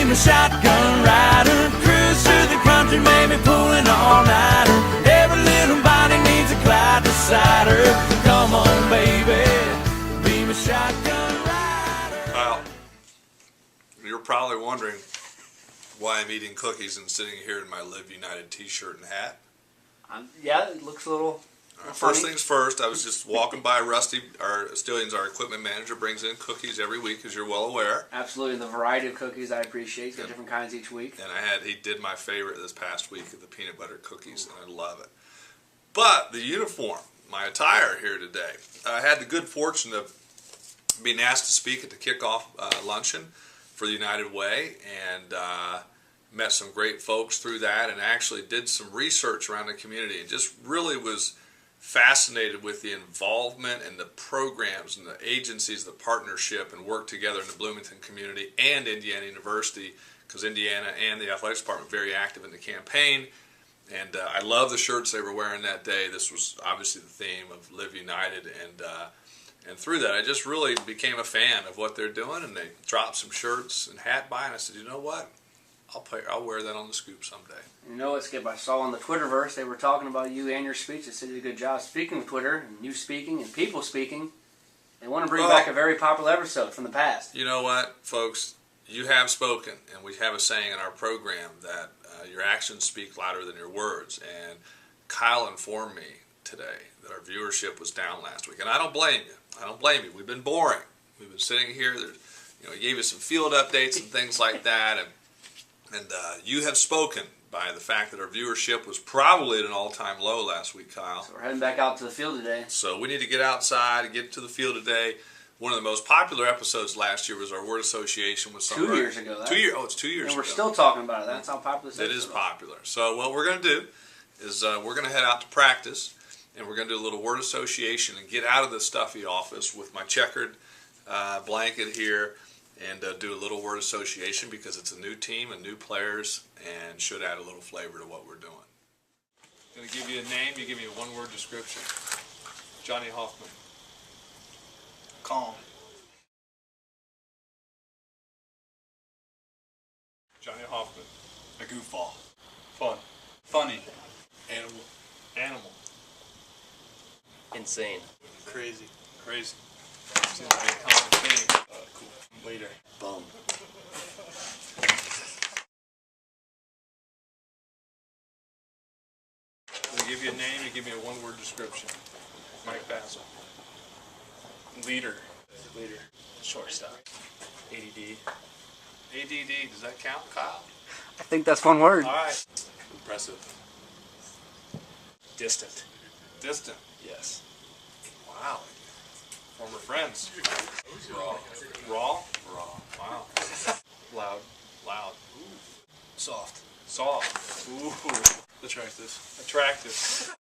my shotgun rider. Cruise through the country, maybe pulling all-nighter. Every little body needs a Clyde decider. Come on, baby, be my shotgun rider. Well, you're probably wondering why I'm eating cookies and sitting here in my Live United t-shirt and hat. Yeah, it looks a little First things first, I was just walking by Rusty, our equipment manager, brings in cookies every week, as you're well aware. Absolutely, the variety of cookies I appreciate. He's got different kinds each week. And he did my favorite this past week of the peanut butter cookies, and I love it. But the uniform, my attire here today, I had the good fortune of being asked to speak at the kickoff luncheon for the United Way, and met some great folks through that, and actually did some research around the community, and just really was fascinated with the involvement and the programs and the agencies, the partnership, and work together in the Bloomington community and Indiana University, because Indiana and the athletics department are very active in the campaign. And I love the shirts they were wearing that day. This was obviously the theme of Live United, and through that I just really became a fan of what they're doing, and they dropped some shirts and hat by, and I said, you know what? I'll wear that on the scoop someday. You know what, Skip? I saw on the Twitterverse they were talking about you and your speech. They said you did a good job speaking of Twitter and you speaking and people speaking. They want to bring back a very popular episode from the past. You know what, folks? You have spoken, and we have a saying in our program that your actions speak louder than your words. And Kyle informed me today that our viewership was down last week, and I don't blame you. I don't blame you. We've been boring. We've been sitting here. He gave us some field updates and things like that, and you have spoken by the fact that our viewership was probably at an all-time low last week, Kyle. So we're heading back out to the field today. So we need to get outside and get to the field today. One of the most popular episodes last year was our word association with some 2 years ago. It's 2 years ago. And we're still talking about it. That's how popular this is. It is popular. So what we're going to do is we're going to head out to practice, and we're going to do a little word association and get out of the stuffy office with my checkered blanket here, and do a little word association because it's a new team and new players and should add a little flavor to what we're doing. I'm going to give you a name. You give me a one-word description. Johnny Hoffman. Calm. Johnny Hoffman. A goofball. Fun. Funny. Animal. Animal. Insane. Crazy. Crazy. Seems to be a common theme. Cool. Leader. Bum. I'm going to give you a name, you give me a one-word description. Mike Basil. Leader. Leader. Shortstop. ADD. ADD, does that count, Kyle? I think that's one word. All right. Impressive. Distant. Distant. Yes. Wow. Former friends. Raw. Raw? Raw. Wow. Loud. Loud. Ooh. Soft. Soft. Ooh. Attractive. Attractive.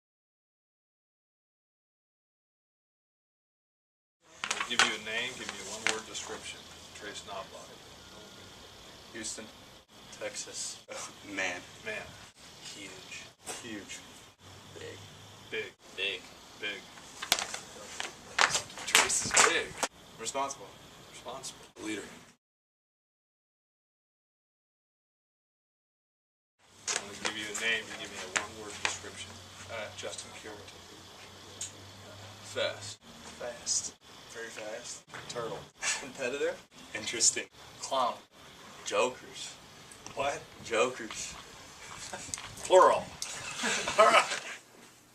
I'll give you a name, give me a one-word description. Trace Knobloch. Houston. Texas. Man. Man. Huge. Huge. Big. Big. Big. Big. Trace is big. Responsible. Responsible. Leader. I'm going to give you a name, you give me a one-word description. Justin Curitan. Fast. Fast. Very fast. Turtle. Competitive. Interesting. Clown. Jokers. What? Jokers. Plural. All right.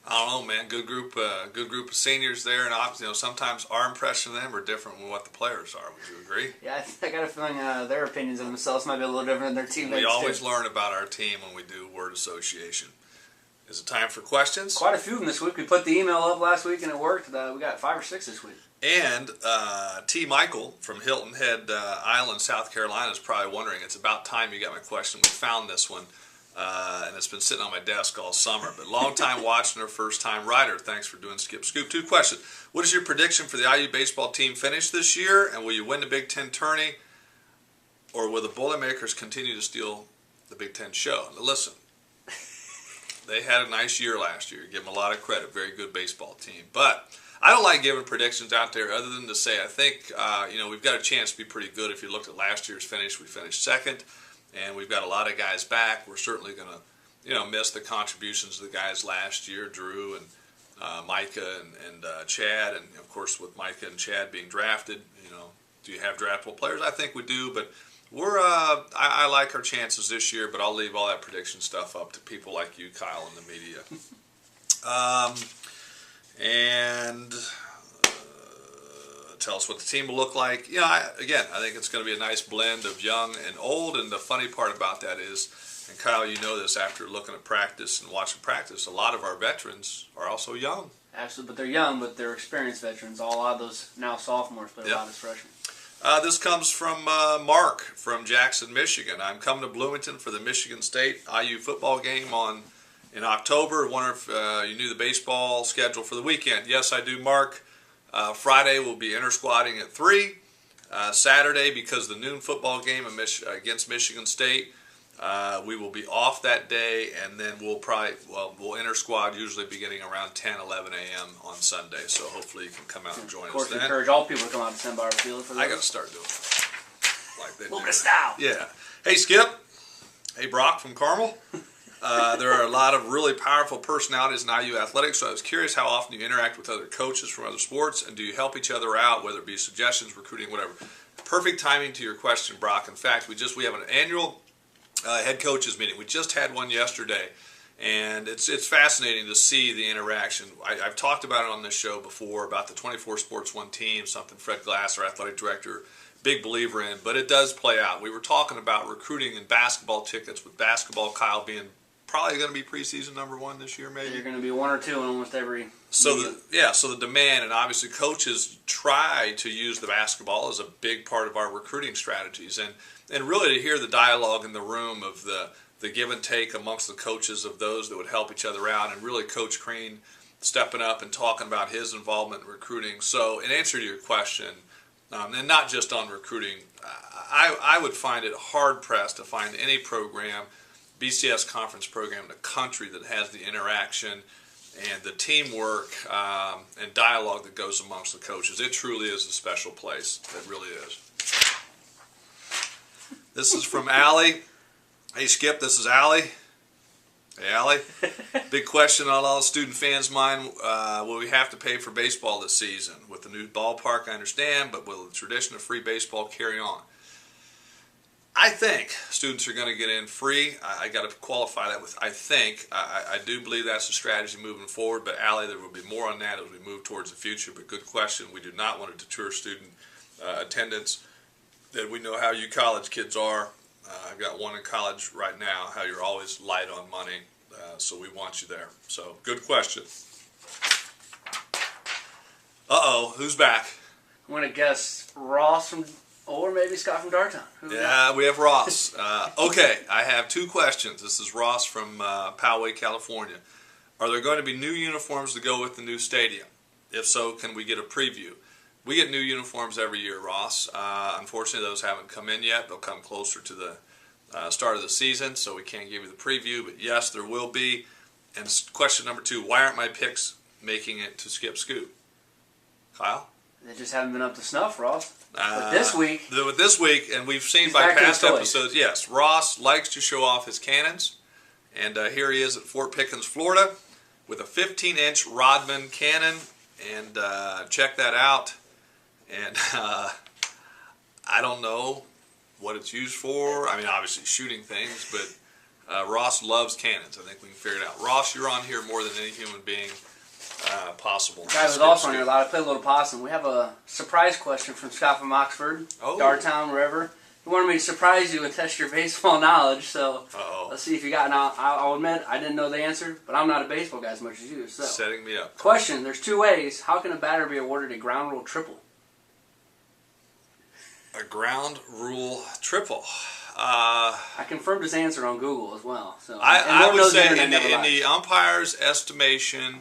I don't know, man. Good group of seniors there, and sometimes our impression of them are different than what the players are. Would you agree? Yeah, I got a feeling their opinions of themselves might be a little different than their teammates. We always learn about our team when we do word association. Is it time for questions? Quite a few of them this week. We put the email up last week and it worked. We got 5 or 6 this week. And T. Michael from Hilton Head Island, South Carolina, is probably wondering, it's about time you got my question. We found this one, and it's been sitting on my desk all summer. But long-time watcher, first-time writer. Thanks for doing Skip Scoop. 2 questions. What is your prediction for the IU baseball team finish this year? And will you win the Big Ten tourney? Or will the Boilermakers continue to steal the Big Ten show? Now, listen. They had a nice year last year. Give them a lot of credit. Very good baseball team. But I don't like giving predictions out there other than to say I think we've got a chance to be pretty good. If you looked at last year's finish, we finished second. and we've got a lot of guys back. We're certainly going to, miss the contributions of the guys last year, Drew and Micah and Chad, and of course with Micah and Chad being drafted, do you have draftable players? I think we do, but I like our chances this year, but I'll leave all that prediction stuff up to people like you, Kyle, and the media. Tell us what the team will look like. I think it's going to be a nice blend of young and old, and the funny part about that is, and Kyle, you know this after looking at practice and watching practice, a lot of our veterans are also young. Absolutely, but they're young, but they're experienced veterans. A lot of those now sophomores, but a lot as freshmen. This comes from Mark from Jackson, Michigan. I'm coming to Bloomington for the Michigan State IU football game in October. Wonder if you knew the baseball schedule for the weekend. Yes, I do, Mark. Friday we'll be inter-squadding at 3. Saturday, because the noon football game against Michigan State, we will be off that day, and then we'll inter-squad usually beginning around 10, 11 a.m. on Sunday. So hopefully you can come out and join us then. Of course, we encourage all people to come out to St. Barber Field for this. I got to start doing that. Like they do. Moving style. Yeah. Hey, Skip. Hey, Brock from Carmel. There are a lot of really powerful personalities in IU athletics, so I was curious how often you interact with other coaches from other sports, and do you help each other out, whether it be suggestions, recruiting, whatever. Perfect timing to your question, Brock. In fact, we have an annual head coaches meeting. We just had one yesterday, and it's fascinating to see the interaction. I've talked about it on this show before, about the 24 Sports 1 team, something Fred Glass, our athletic director, big believer in, but it does play out. We were talking about recruiting and basketball tickets, with basketball, Kyle being probably going to be preseason number 1 this year, maybe. You're going to be 1 or 2 in almost every. So the demand, and obviously coaches try to use the basketball as a big part of our recruiting strategies, and really to hear the dialogue in the room of the give and take amongst the coaches of those that would help each other out, and really Coach Crean stepping up and talking about his involvement in recruiting. So in answer to your question, and not just on recruiting, I would find it hard-pressed to find any program, BCS conference program in the country, that has the interaction and the teamwork and dialogue that goes amongst the coaches. It truly is a special place. It really is. This is from Allie. Hey, Skip, this is Allie. Hey, Allie. Big question on all student fans' mind. Will we have to pay for baseball this season? With the new ballpark, I understand, but will the tradition of free baseball carry on? I think students are going to get in free. I got to qualify that with I think. I do believe that's a strategy moving forward, but Allie, there will be more on that as we move towards the future. But good question. We do not want to deter student attendance. That we know how you college kids are. I've got one in college right now, how you're always light on money, so we want you there. So, good question. Uh-oh, who's back? I'm going to guess Ross or maybe Scott from Dartown. We have Ross. Okay, I have 2 questions. This is Ross from Poway, California. Are there going to be new uniforms to go with the new stadium? If so, can we get a preview? We get new uniforms every year, Ross. Unfortunately, those haven't come in yet. They'll come closer to the start of the season, so we can't give you the preview. But yes, there will be. And question number 2, why aren't my picks making it to Skip Scoop? Kyle? They just haven't been up to snuff, Ross. But this week, and we've seen by past episodes, yes, Ross likes to show off his cannons. And here he is at Fort Pickens, Florida, with a 15-inch Rodman cannon. And check that out. And I don't know what it's used for. I mean, obviously shooting things, but Ross loves cannons. I think we can figure it out. Ross, you're on here more than any human being possible. Guy was also on here a lot. I played a little possum. We have a surprise question from Scott from Oxford, Dartown, wherever. He wanted me to surprise you and test your baseball knowledge, so let's see if you got it. I'll admit, I didn't know the answer, but I'm not a baseball guy as much as you. So. Setting me up. Question, there's 2 ways. How can a batter be awarded a ground rule triple? A ground rule triple. I confirmed his answer on Google as well. So I would say in the umpire's estimation,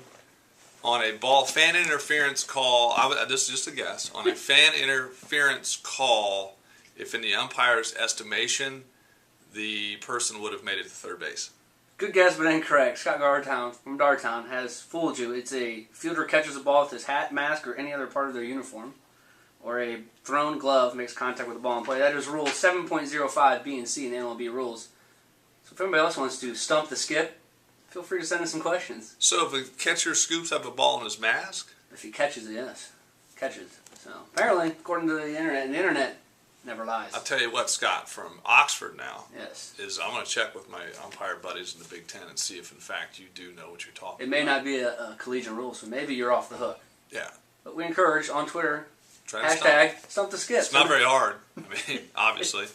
on a fan interference call, this is just a guess, on a fan interference call, if in the umpire's estimation, the person would have made it to third base. Good guess, but incorrect. Scott Gartown from Dartown has fooled you. It's a fielder catches a ball with his hat, mask, or any other part of their uniform, or a thrown glove makes contact with the ball in play. That is Rule 7.05 B and C in the MLB rules. So if anybody else wants to stump the skip, feel free to send us some questions. So if a catcher scoops up a ball in his mask? If he catches it, yes. Catches. So apparently, according to the internet, and the internet never lies. I'll tell you what, Scott, from Oxford now, Yes. I'm going to check with my umpire buddies in the Big Ten and see if, in fact, you do know what you're talking It about. may not be a collegiate rule, so maybe you're off the hook. Yeah. But we encourage on Twitter, Try to hashtag stump the skip. It's not very hard. I mean, obviously,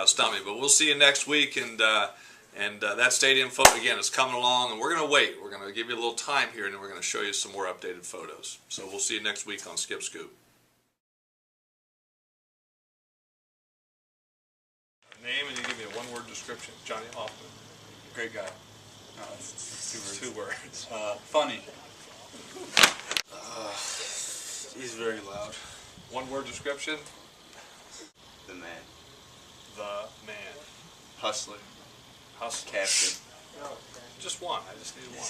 stump me. But we'll see you next week, and that stadium photo again is coming along, and we're going to wait. We're going to give you a little time here, and then we're going to show you some more updated photos. So we'll see you next week on Skip Scoop. Name and you give me a one-word description. Johnny Hoffman. Great guy. No, it's two words. 2 words. Funny. He's very loud. One-word description. The man. The man. Hustler. Hustler. Captain. Just one. I just need one.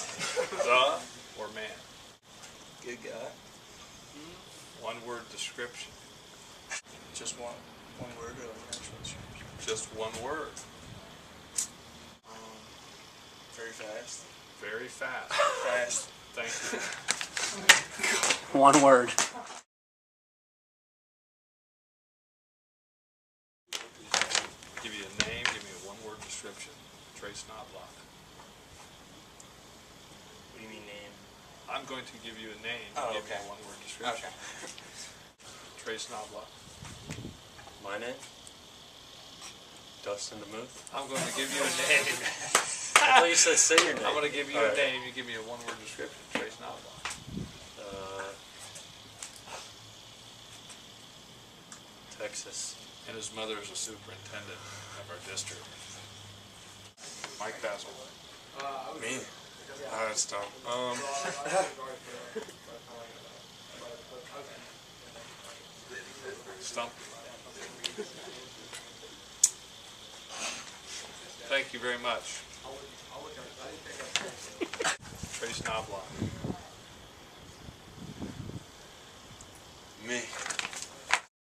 The or man. Good guy. One-word description. Just one word or like actual description? Just one word. Very fast. Very fast. Fast. Thank you. One word. Give you a name. Give me a one-word description. Trace Knobloch. What do you mean name? I'm going to give you a name. Oh, Give okay. me a one-word description. Okay. Trace Knobloch. My name? Dustin DeMuth. I'm going to give you a name. I thought you said say your name. I'm going to give you All a right. name. You give me a one-word description. Trace Knobloch. Texas. And his mother is a superintendent of our district. Mike Basil. Me? That's dumb. Stump. Thank you very much.